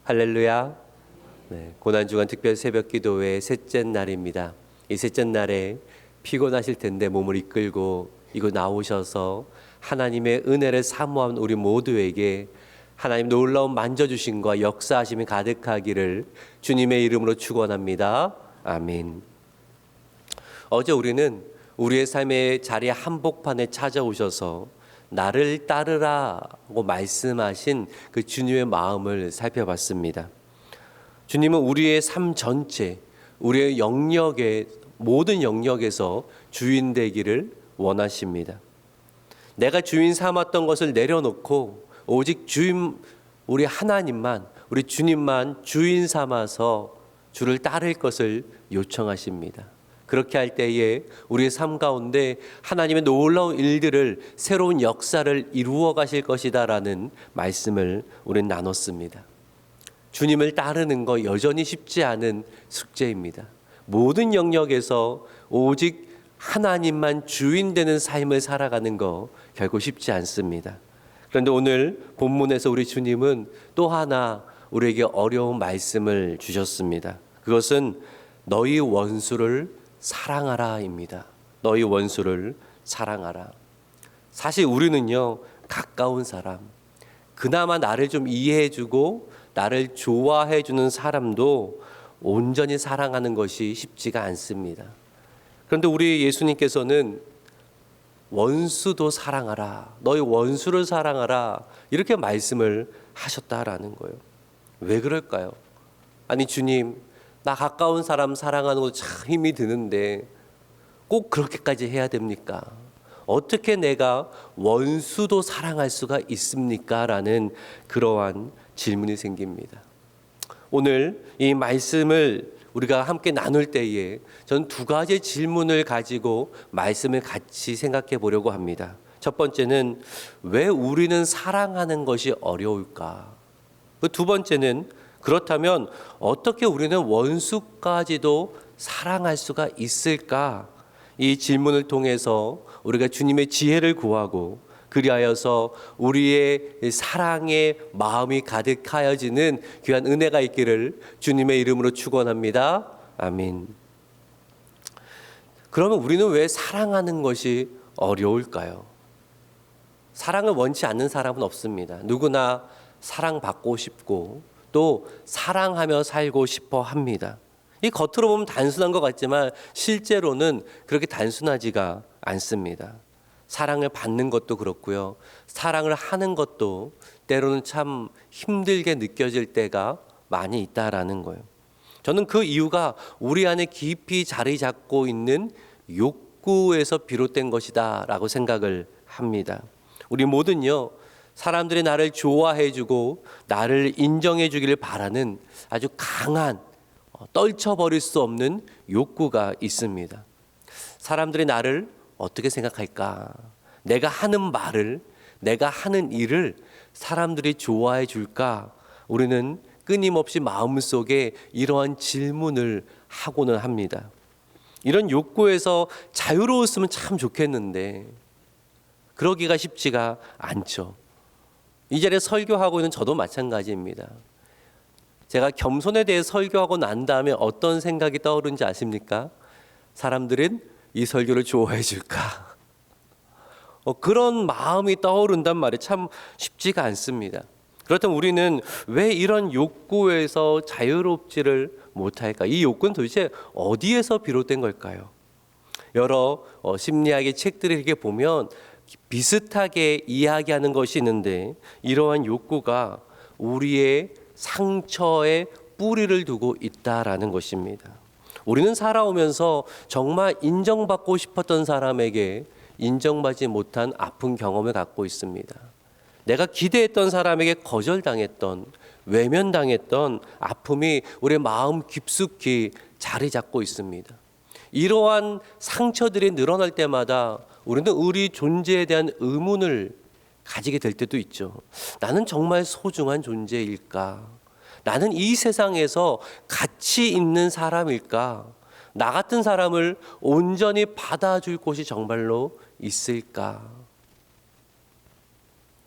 할렐루야. 네, 고난주간 특별 새벽 기도회 셋째 날입니다. 이 셋째 날에 피곤하실 텐데 몸을 이끌고 이곳 나오셔서 하나님의 은혜를 사모한 우리 모두에게 하나님 놀라운 만져주심과 역사하심이 가득하기를 주님의 이름으로 축원합니다. 아멘. 어제 우리는 우리의 삶의 자리 한복판에 찾아오셔서 나를 따르라고 말씀하신 그 주님의 마음을 살펴봤습니다. 주님은 우리의 삶 전체, 우리의 영역의 모든 영역에서 주인 되기를 원하십니다. 내가 주인 삼았던 것을 내려놓고 오직 주인, 우리 하나님만, 우리 주님만 주인 삼아서 주를 따를 것을 요청하십니다. 그렇게 할 때에 우리의 삶 가운데 하나님의 놀라운 일들을, 새로운 역사를 이루어 가실 것이다라는 말씀을 우리는 나눴습니다. 주님을 따르는 거 여전히 쉽지 않은 숙제입니다. 모든 영역에서 오직 하나님만 주인 되는 삶을 살아가는 거 결코 쉽지 않습니다. 그런데 오늘 본문에서 우리 주님은 또 하나 우리에게 어려운 말씀을 주셨습니다. 그것은 너희 원수를 사랑하라입니다. 너희 원수를 사랑하라. 사실 우리는요, 가까운 사람, 그나마 나를 좀 이해해주고 나를 좋아해주는 사람도 온전히 사랑하는 것이 쉽지가 않습니다. 그런데 우리 예수님께서는 원수도 사랑하라, 너희 원수를 사랑하라, 이렇게 말씀을 하셨다라는 거예요. 왜 그럴까요? 아니 주님, 나 가까운 사람 사랑하는 거 참 힘이 드는데 꼭 그렇게까지 해야 됩니까? 어떻게 내가 원수도 사랑할 수가 있습니까? 라는 그러한 질문이 생깁니다. 오늘 이 말씀을 우리가 함께 나눌 때에 저는 두 가지 질문을 가지고 말씀을 같이 생각해 보려고 합니다. 첫 번째는 왜 우리는 사랑하는 것이 어려울까? 두 번째는 그렇다면 어떻게 우리는 원수까지도 사랑할 수가 있을까? 이 질문을 통해서 우리가 주님의 지혜를 구하고 그리하여서 우리의 사랑의 마음이 가득하여지는 귀한 은혜가 있기를 주님의 이름으로 축원합니다. 아멘. 그러면 우리는 왜 사랑하는 것이 어려울까요? 사랑을 원치 않는 사람은 없습니다. 누구나 사랑받고 싶고 또 사랑하며 살고 싶어 합니다. 이 겉으로 보면 단순한 것 같지만 실제로는 그렇게 단순하지가 않습니다. 사랑을 받는 것도 그렇고요. 사랑을 하는 것도 때로는 참 힘들게 느껴질 때가 많이 있다라는 거예요. 저는 그 이유가 우리 안에 깊이 자리 잡고 있는 욕구에서 비롯된 것이다라고 생각을 합니다. 우리 모두는요, 사람들이 나를 좋아해주고 나를 인정해주기를 바라는 아주 강한, 떨쳐버릴 수 없는 욕구가 있습니다. 사람들이 나를 어떻게 생각할까? 내가 하는 말을, 내가 하는 일을 사람들이 좋아해 줄까? 우리는 끊임없이 마음속에 이러한 질문을 하고는 합니다. 이런 욕구에서 자유로웠으면 참 좋겠는데 그러기가 쉽지가 않죠. 이 자리에 설교하고 있는 저도 마찬가지입니다. 제가 겸손에 대해 설교하고 난 다음에 어떤 생각이 떠오르는지 아십니까? 사람들은 이 설교를 좋아해 줄까? 그런 마음이 떠오른단 말이 참 쉽지가 않습니다. 그렇다면 우리는 왜 이런 욕구에서 자유롭지를 못할까? 이 욕구는 도대체 어디에서 비롯된 걸까요? 여러 심리학의 책들을 이렇게 보면 비슷하게 이야기하는 것이 있는데 이러한 욕구가 우리의 상처에 뿌리를 두고 있다라는 것입니다. 우리는 살아오면서 정말 인정받고 싶었던 사람에게 인정받지 못한 아픈 경험을 갖고 있습니다. 내가 기대했던 사람에게 거절당했던, 외면당했던 아픔이 우리의 마음 깊숙이 자리 잡고 있습니다. 이러한 상처들이 늘어날 때마다 우리는 우리 존재에 대한 의문을 가지게 될 때도 있죠. 나는 정말 소중한 존재일까? 나는 이 세상에서 가치 있는 사람일까? 나 같은 사람을 온전히 받아줄 곳이 정말로 있을까?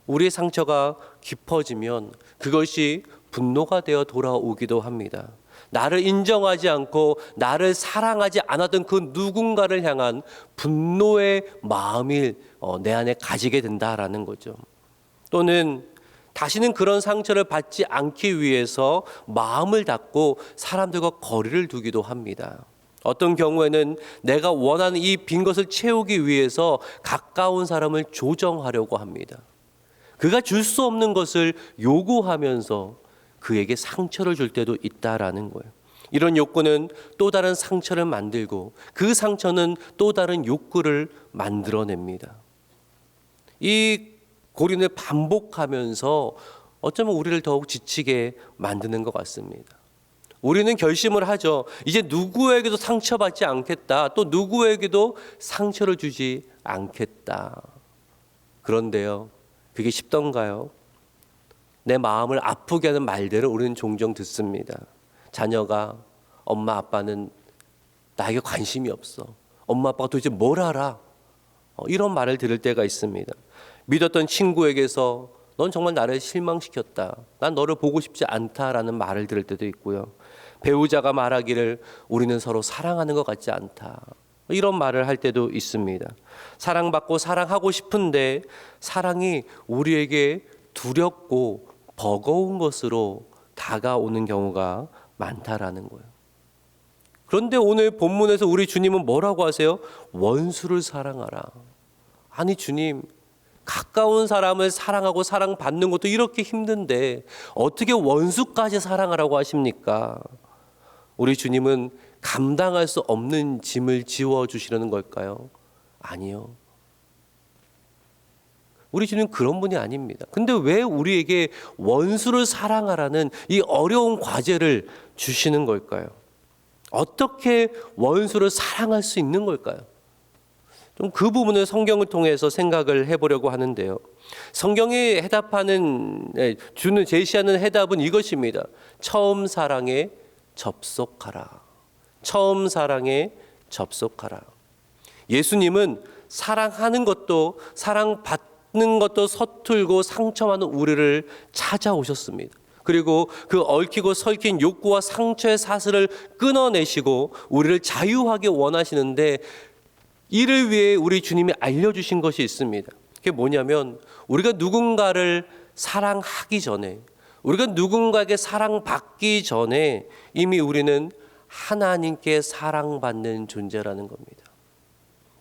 우리의 상처가 깊어지면 그것이 분노가 되어 돌아오기도 합니다. 나를 인정하지 않고 나를 사랑하지 않았던 그 누군가를 향한 분노의 마음이 내 안에 가지게 된다라는 거죠. 또는 다시는 그런 상처를 받지 않기 위해서 마음을 닫고 사람들과 거리를 두기도 합니다. 어떤 경우에는 내가 원하는 이 빈 것을 채우기 위해서 가까운 사람을 조정하려고 합니다. 그가 줄 수 없는 것을 요구하면서 그에게 상처를 줄 때도 있다라는 거예요. 이런 욕구는 또 다른 상처를 만들고 그 상처는 또 다른 욕구를 만들어냅니다. 이 고린을 반복하면서 어쩌면 우리를 더욱 지치게 만드는 것 같습니다. 우리는 결심을 하죠. 이제 누구에게도 상처받지 않겠다. 또 누구에게도 상처를 주지 않겠다. 그런데요, 그게 쉽던가요? 내 마음을 아프게 하는 말들을 우리는 종종 듣습니다. 자녀가 엄마 아빠는 나에게 관심이 없어. 엄마 아빠가 도대체 뭘 알아? 이런 말을 들을 때가 있습니다. 믿었던 친구에게서 넌 정말 나를 실망시켰다. 난 너를 보고 싶지 않다라는 말을 들을 때도 있고요. 배우자가 말하기를 우리는 서로 사랑하는 것 같지 않다. 이런 말을 할 때도 있습니다. 사랑받고 사랑하고 싶은데 사랑이 우리에게 두렵고 버거운 것으로 다가오는 경우가 많다라는 거예요. 그런데 오늘 본문에서 우리 주님은 뭐라고 하세요? 원수를 사랑하라. 아니 주님, 가까운 사람을 사랑하고 사랑받는 것도 이렇게 힘든데 어떻게 원수까지 사랑하라고 하십니까? 우리 주님은 감당할 수 없는 짐을 지워주시려는 걸까요? 아니요. 우리 주님 그런 분이 아닙니다. 근데 왜 우리에게 원수를 사랑하라는 이 어려운 과제를 주시는 걸까요? 어떻게 원수를 사랑할 수 있는 걸까요? 좀 그 부분을 성경을 통해서 생각을 해보려고 하는데요. 성경이 제시하는 해답은 이것입니다. 처음 사랑에 접속하라. 처음 사랑에 접속하라. 예수님은 사랑하는 것도 사랑받는 것도 서툴고 상처받는 우리를 찾아오셨습니다. 그리고 그 얽히고 설킨 욕구와 상처의 사슬을 끊어내시고 우리를 자유하게 원하시는데 이를 위해 우리 주님이 알려주신 것이 있습니다. 그게 뭐냐면 우리가 누군가를 사랑하기 전에, 우리가 누군가에게 사랑받기 전에 이미 우리는 하나님께 사랑받는 존재라는 겁니다.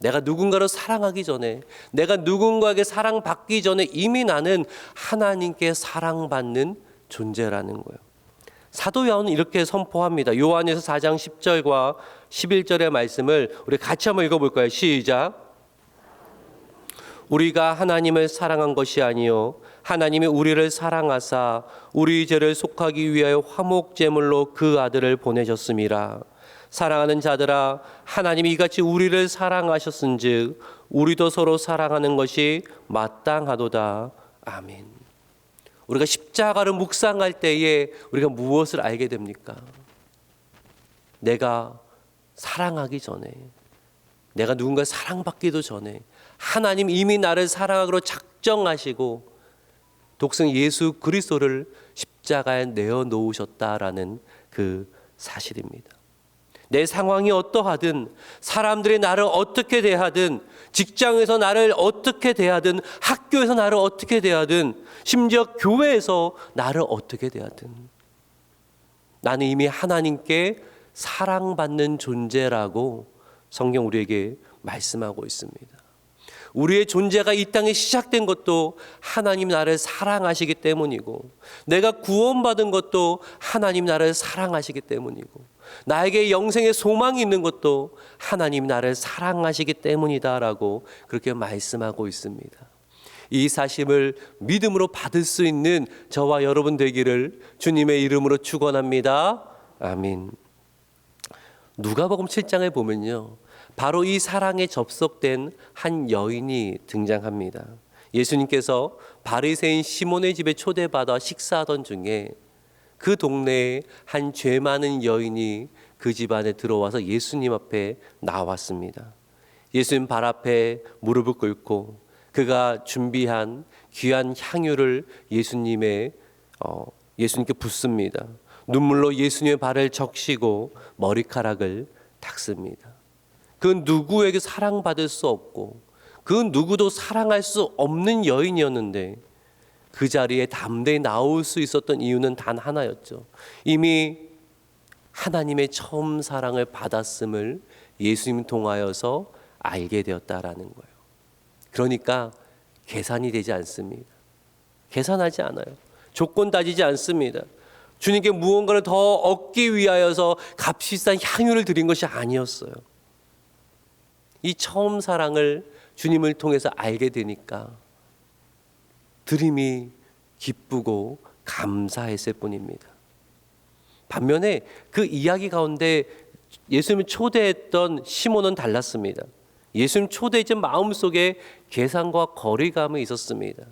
내가 누군가를 사랑하기 전에, 내가 누군가에게 사랑받기 전에 이미 나는 하나님께 사랑받는 존재라는 거예요. 사도 요한은 이렇게 선포합니다. 요한에서 4장 10절과 11절의 말씀을 우리 같이 한번 읽어볼까요? 시작. 우리가 하나님을 사랑한 것이 아니요 하나님이 우리를 사랑하사 우리 죄를 속하기 위하여 화목제물로 그 아들을 보내셨음이라. 사랑하는 자들아, 하나님이 이같이 우리를 사랑하셨은즉 우리도 서로 사랑하는 것이 마땅하도다. 아멘. 우리가 십자가를 묵상할 때에 우리가 무엇을 알게 됩니까? 내가 사랑하기 전에, 내가 누군가 사랑받기도 전에 하나님 이미 나를 사랑하기로 작정하시고 독생 예수 그리스도를 십자가에 내어놓으셨다라는 그 사실입니다. 내 상황이 어떠하든, 사람들이 나를 어떻게 대하든, 직장에서 나를 어떻게 대하든, 학교에서 나를 어떻게 대하든, 심지어 교회에서 나를 어떻게 대하든 나는 이미 하나님께 사랑받는 존재라고 성경 우리에게 말씀하고 있습니다. 우리의 존재가 이 땅에 시작된 것도 하나님 나를 사랑하시기 때문이고, 내가 구원받은 것도 하나님 나를 사랑하시기 때문이고, 나에게 영생의 소망이 있는 것도 하나님 나를 사랑하시기 때문이다라고 그렇게 말씀하고 있습니다. 이 사실을 믿음으로 받을 수 있는 저와 여러분 되기를 주님의 이름으로 축원합니다. 아멘. 누가복음 7장에 보면요, 바로 이 사랑에 접속된 한 여인이 등장합니다. 예수님께서 바리새인 시몬의 집에 초대받아 식사하던 중에 그 동네에 한 죄 많은 여인이 그 집 안에 들어와서 예수님 앞에 나왔습니다. 예수님 발 앞에 무릎을 꿇고 그가 준비한 귀한 향유를 예수님의 예수님께 붓습니다. 눈물로 예수님의 발을 적시고 머리카락을 닦습니다. 그 누구에게 사랑받을 수 없고 그 누구도 사랑할 수 없는 여인이었는데 그 자리에 담대히 나올 수 있었던 이유는 단 하나였죠. 이미 하나님의 처음 사랑을 받았음을 예수님 통하여서 알게 되었다라는 거예요. 그러니까 계산이 되지 않습니다. 계산하지 않아요. 조건 따지지 않습니다. 주님께 무언가를 더 얻기 위하여서 값비싼 향유를 드린 것이 아니었어요. 이 처음 사랑을 주님을 통해서 알게 되니까 드림이 기쁘고 감사했을 뿐입니다. 반면에 그 이야기 가운데 예수님을 초대했던 시몬은 달랐습니다. 예수님 초대했던 마음속에 계산과 거리감이 있었습니다.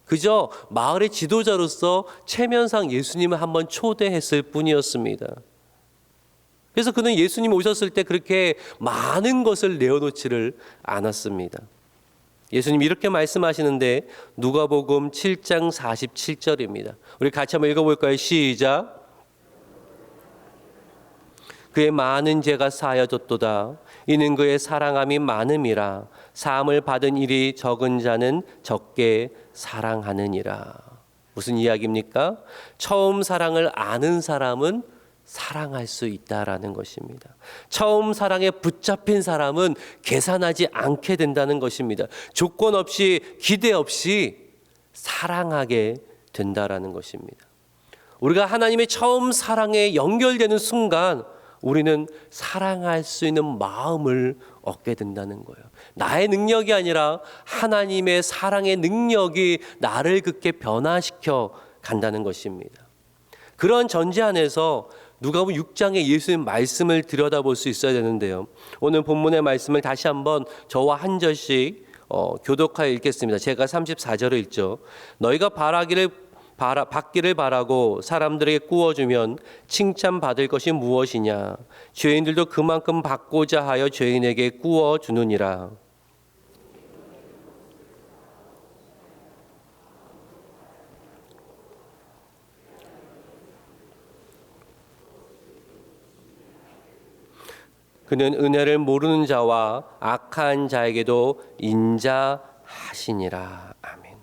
그저 마을의 지도자로서 체면상 예수님을 한번 초대했을 뿐이었습니다. 그래서 그는 예수님 오셨을 때 그렇게 많은 것을 내어놓지를 않았습니다. 예수님 이렇게 말씀하시는데 누가복음 7장 47절입니다. 우리 같이 한번 읽어볼까요? 시작. 그의 많은 죄가 사하여졌도다. 이는 그의 사랑함이 많음이라. 사함을 받은 일이 적은 자는 적게 사랑하느니라. 무슨 이야기입니까? 처음 사랑을 아는 사람은 사랑할 수 있다라는 것입니다. 처음 사랑에 붙잡힌 사람은 계산하지 않게 된다는 것입니다. 조건 없이 기대 없이 사랑하게 된다라는 것입니다. 우리가 하나님의 처음 사랑에 연결되는 순간 우리는 사랑할 수 있는 마음을 얻게 된다는 거예요. 나의 능력이 아니라 하나님의 사랑의 능력이 나를 그렇게 변화시켜 간다는 것입니다. 그런 전제 안에서 누가복음 6장의 예수님 말씀을 들여다볼 수 있어야 되는데요. 오늘 본문의 말씀을 다시 한번 저와 한 절씩 교독하여 읽겠습니다. 제가 34절을 읽죠. 너희가 받기를 바라고 사람들에게 구워주면 칭찬받을 것이 무엇이냐? 죄인들도 그만큼 받고자 하여 죄인에게 구워주느니라. 그는 은혜를 모르는 자와 악한 자에게도 인자하시니라. 아멘.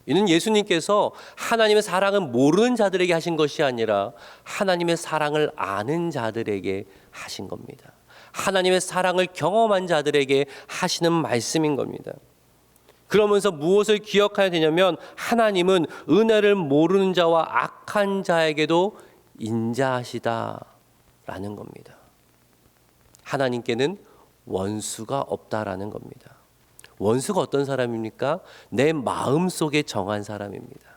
이는 예수님께서 하나님의 사랑을 모르는 자들에게 하신 것이 아니라 하나님의 사랑을 아는 자들에게 하신 겁니다. 하나님의 사랑을 경험한 자들에게 하시는 말씀인 겁니다. 그러면서 무엇을 기억해야 되냐면 하나님은 은혜를 모르는 자와 악한 자에게도 인자하시다라는 겁니다. 하나님께는 원수가 없다라는 겁니다. 원수가 어떤 사람입니까? 내 마음속에 정한 사람입니다.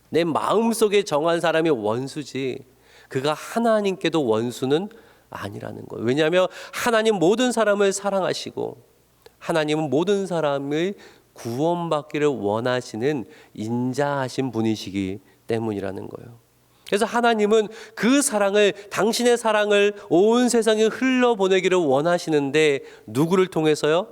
내 마음속에 정한 사람이 원수지 그가 하나님께도 원수는 아니라는 거예요. 왜냐하면 하나님 모든 사람을 사랑하시고 하나님은 모든 사람을 구원받기를 원하시는 인자하신 분이시기 때문이라는 거예요. 그래서 하나님은 그 사랑을 당신의 사랑을 온 세상에 흘러보내기를 원하시는데 누구를 통해서요?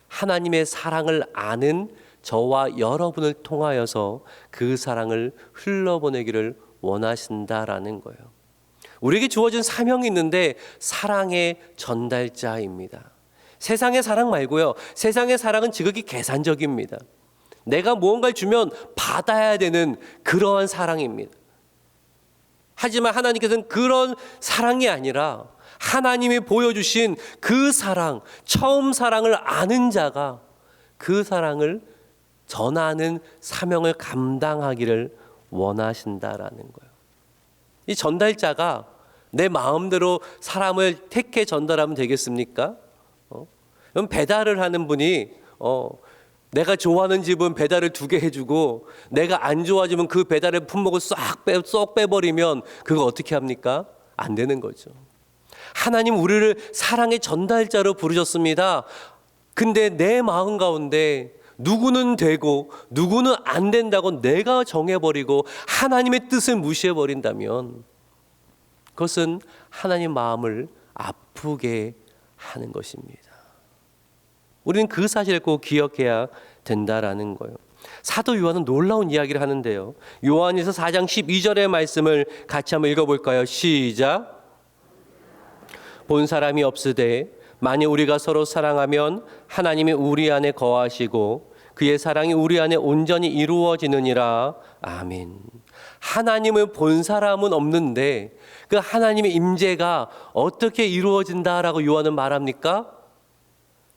하나님의 사랑을 아는 저와 여러분을 통하여서 그 사랑을 흘러보내기를 원하신다라는 거예요. 우리에게 주어진 사명이 있는데 사랑의 전달자입니다. 세상의 사랑 말고요. 세상의 사랑은 지극히 계산적입니다. 내가 무언가를 주면 받아야 되는 그러한 사랑입니다. 하지만 하나님께서는 그런 사랑이 아니라 하나님이 보여주신 그 사랑, 처음 사랑을 아는 자가 그 사랑을 전하는 사명을 감당하기를 원하신다라는 거예요. 이 전달자가 내 마음대로 사람을 택해 전달하면 되겠습니까? 그럼 배달을 하는 분이 내가 좋아하는 집은 배달을 2개 해주고 내가 안 좋아지면 그 배달의 품목을 쏙 빼버리면 그거 어떻게 합니까? 안 되는 거죠. 하나님 우리를 사랑의 전달자로 부르셨습니다. 근데 내 마음 가운데 누구는 되고 누구는 안 된다고 내가 정해버리고 하나님의 뜻을 무시해버린다면 그것은 하나님 마음을 아프게 하는 것입니다. 우리는 그 사실을 꼭 기억해야 된다라는 거예요. 사도 요한은 놀라운 이야기를 하는데요. 요한에서 4장 12절의 말씀을 같이 한번 읽어볼까요? 시작. 본 사람이 없으되 만일 우리가 서로 사랑하면 하나님이 우리 안에 거하시고 그의 사랑이 우리 안에 온전히 이루어지느니라. 아멘. 하나님을 본 사람은 없는데 그 하나님의 임재가 어떻게 이루어진다라고 요한은 말합니까?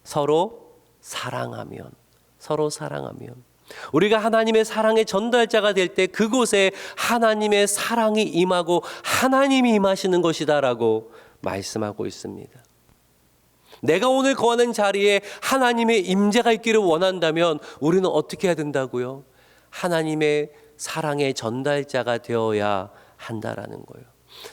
서로 사랑하면. 우리가 하나님의 사랑의 전달자가 될 때 그곳에 하나님의 사랑이 임하고 하나님이 임하시는 것이다라고 말씀하고 있습니다. 내가 오늘 거하는 자리에 하나님의 임재가 있기를 원한다면 우리는 어떻게 해야 된다고요? 하나님의 사랑의 전달자가 되어야 한다라는 거예요.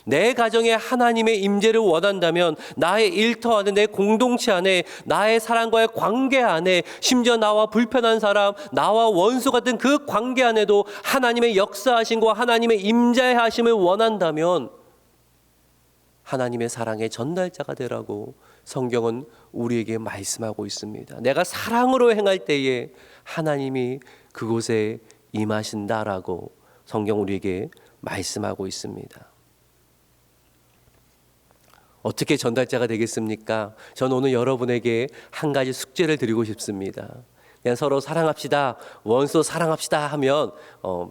내 가정에 하나님의 임재를 원한다면 나의 일터 안에, 내 공동체 안에, 나의 사람과의 관계 안에, 심지어 나와 불편한 사람, 나와 원수 같은 그 관계 안에도 하나님의 역사하심과 하나님의 임재하심을 원한다면 하나님의 사랑의 전달자가 되라고 성경은 우리에게 말씀하고 있습니다. 내가 사랑으로 행할 때에 하나님이 그곳에 임하신다라고 성경 우리에게 말씀하고 있습니다. 어떻게 전달자가 되겠습니까? 저는 오늘 여러분에게 한 가지 숙제를 드리고 싶습니다. 그냥 서로 사랑합시다, 원수 사랑합시다 하면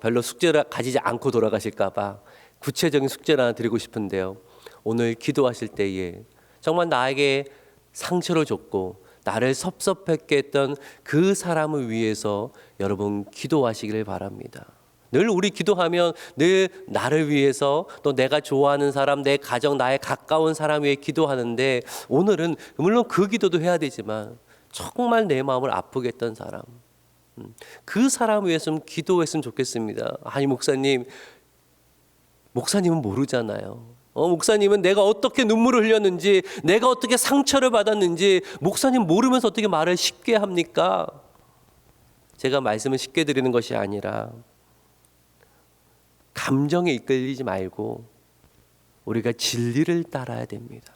별로 숙제를 가지지 않고 돌아가실까 봐 구체적인 숙제를 하나 드리고 싶은데요. 오늘 기도하실 때에 정말 나에게 상처를 줬고 나를 섭섭했게 했던 그 사람을 위해서 여러분 기도하시기를 바랍니다. 늘 우리 기도하면 늘 나를 위해서 또 내가 좋아하는 사람, 내 가정, 나의 가까운 사람 위해 기도하는데 오늘은 물론 그 기도도 해야 되지만 정말 내 마음을 아프게 했던 사람, 그 사람 위해서 좀 기도했으면 좋겠습니다. 아니 목사님은 모르잖아요. 목사님은 내가 어떻게 눈물을 흘렸는지, 내가 어떻게 상처를 받았는지 목사님 모르면서 어떻게 말을 쉽게 합니까? 제가 말씀을 쉽게 드리는 것이 아니라 감정에 이끌리지 말고 우리가 진리를 따라야 됩니다.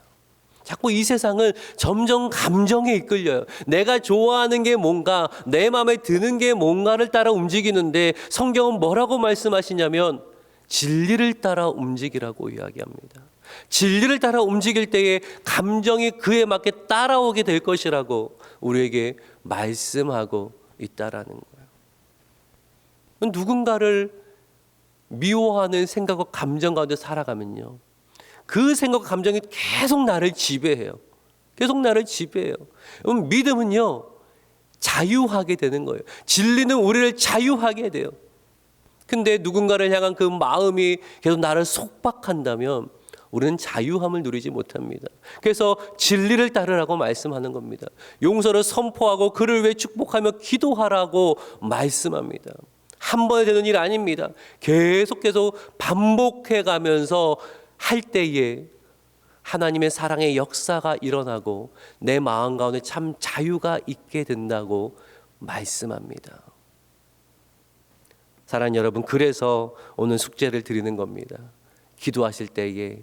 자꾸 이 세상을 점점 감정에 이끌려요. 내가 좋아하는 게 뭔가, 내 마음에 드는 게 뭔가를 따라 움직이는데 성경은 뭐라고 말씀하시냐면 진리를 따라 움직이라고 이야기합니다. 진리를 따라 움직일 때에 감정이 그에 맞게 따라오게 될 것이라고 우리에게 말씀하고 있다라는 거예요. 누군가를 미워하는 생각과 감정 가운데 살아가면요, 그 생각과 감정이 계속 나를 지배해요. 믿음은요, 자유하게 되는 거예요. 진리는 우리를 자유하게 돼요. 근데 누군가를 향한 그 마음이 계속 나를 속박한다면 우리는 자유함을 누리지 못합니다. 그래서 진리를 따르라고 말씀하는 겁니다. 용서를 선포하고 그를 위해 축복하며 기도하라고 말씀합니다. 한 번에 되는 일 아닙니다. 계속 반복해 가면서 할 때에 하나님의 사랑의 역사가 일어나고 내 마음 가운데 참 자유가 있게 된다고 말씀합니다. 사랑하는 여러분, 그래서 오늘 숙제를 드리는 겁니다. 기도하실 때에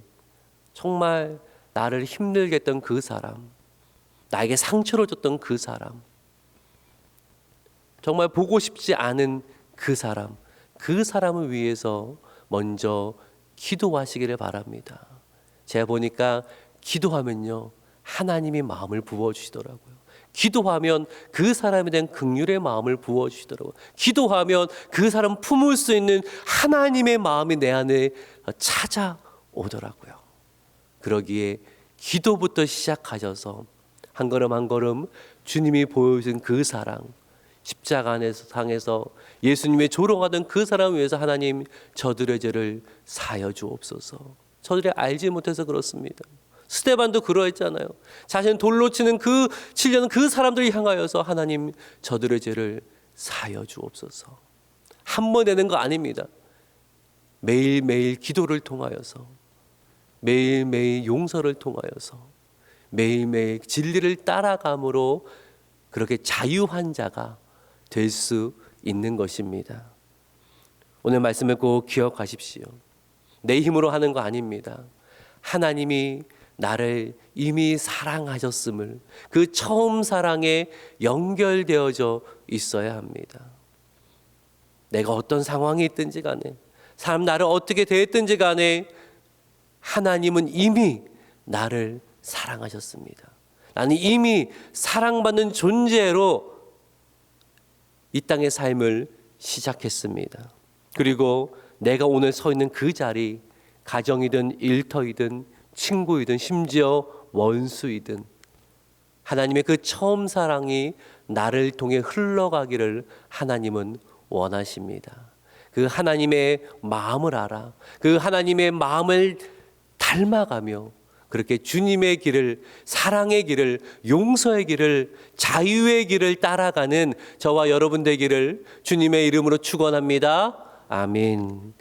정말 나를 힘들게 했던 그 사람, 나에게 상처를 줬던 그 사람, 정말 보고 싶지 않은 그 사람을 위해서 먼저 기도하시기를 바랍니다. 제가 보니까 기도하면요, 하나님이 마음을 부어주시더라고요. 기도하면 그 사람에 대한 긍휼의 마음을 부어주시더라고요. 기도하면 그 사람 품을 수 있는 하나님의 마음이 내 안에 찾아오더라고요. 그러기에 기도부터 시작하셔서 한 걸음 한 걸음 주님이 보여주신 그 사랑, 십자가 안에서 상에서 예수님의 조롱하던 그 사람을 위해서 하나님 저들의 죄를 사하여 주옵소서. 저들이 알지 못해서 그렇습니다. 스데반도 그러했잖아요. 자신 돌로 치려는 그 사람들을 향하여서 하나님 저들의 죄를 사하여 주옵소서. 한 번 되는 거 아닙니다. 매일매일 기도를 통하여서, 매일매일 용서를 통하여서, 매일매일 진리를 따라감으로 그렇게 자유한 자가 될 수 있는 것입니다. 오늘 말씀을 꼭 기억하십시오. 내 힘으로 하는 거 아닙니다. 하나님이 나를 이미 사랑하셨음을, 그 처음 사랑에 연결되어져 있어야 합니다. 내가 어떤 상황이 있든지 간에, 사람 나를 어떻게 대했든지 간에 하나님은 이미 나를 사랑하셨습니다. 나는 이미 사랑받는 존재로 이 땅의 삶을 시작했습니다. 그리고 내가 오늘 서 있는 그 자리, 가정이든 일터이든 친구이든 심지어 원수이든 하나님의 그 처음 사랑이 나를 통해 흘러가기를 하나님은 원하십니다. 그 하나님의 마음을 알아, 그 하나님의 마음을 닮아가며 그렇게 주님의 길을, 사랑의 길을, 용서의 길을, 자유의 길을 따라가는 저와 여러분 되기를 주님의 이름으로 축원합니다. 아멘.